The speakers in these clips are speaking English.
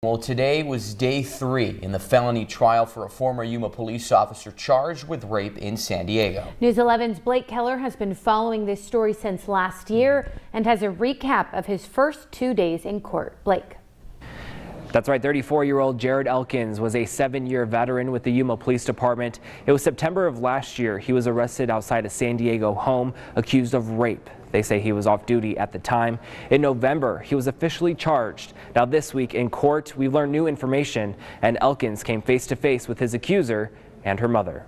Well, today was day 3 in the felony trial for a former Yuma police officer charged with rape in San Diego. News 11's Blake Keller has been following this story since last year and has a recap of his first 2 days in court. Blake. That's right, 34-year-old Jared Elkins was a 7-year veteran with the Yuma Police Department. It was September of last year. He was arrested outside a San Diego home accused of rape. They say he was off duty at the time. In November, he was officially charged. Now this week in court, we learned new information, and Elkins came face to face with his accuser and her mother.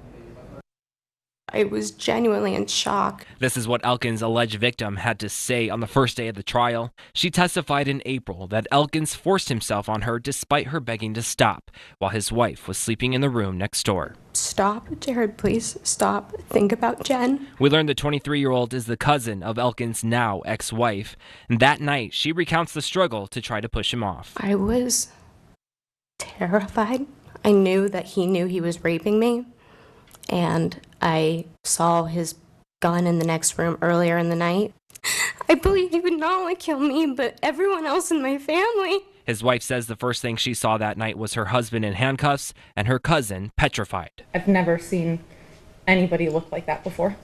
I was genuinely in shock. This is what Elkins' alleged victim had to say on the first day of the trial. She testified in April that Elkins forced himself on her despite her begging to stop, while his wife was sleeping in the room next door. Stop, Jared, please stop. Think about Jen. We learned the 23-year-old is the cousin of Elkins' now ex-wife. And that night, she recounts the struggle to try to push him off. I was terrified. I knew that he knew he was raping me. And I saw his gun in the next room earlier in the night. I believed he would not only kill me, but everyone else in my family. His wife says the first thing she saw that night was her husband in handcuffs and her cousin petrified. I've never seen anybody look like that before.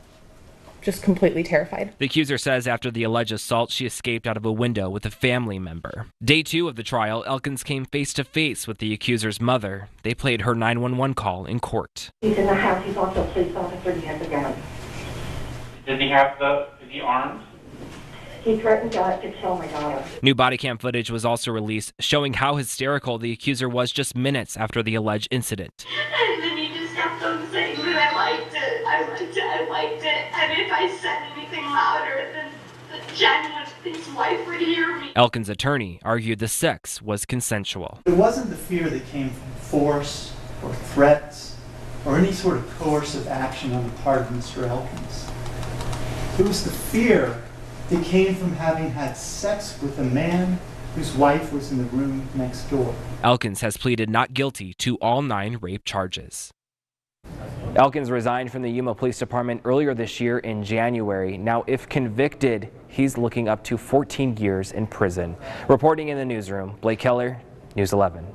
Just completely terrified. The accuser says after the alleged assault, she escaped out of a window with a family member. Day 2 of the trial, Elkins came face to face with the accuser's mother. They played her 911 call in court. He's in the house. He's also a police officer. He has a gun. Is he armed? He threatened to kill my daughter. New body cam footage was also released showing how hysterical the accuser was just minutes after the alleged incident. And then he just kept on saying that I liked it. And if I said anything louder, then Jen, his wife, would hear me. Elkins' attorney argued the sex was consensual. It wasn't the fear that came from force or threats or any sort of coercive action on the part of Mr. Elkins. It was the fear that came from having had sex with a man whose wife was in the room next door. Elkins has pleaded not guilty to all 9 rape charges. Elkins resigned from the Yuma Police Department earlier this year in January. Now, if convicted, he's looking up to 14 years in prison. Reporting in the newsroom, Blake Keller, News 11.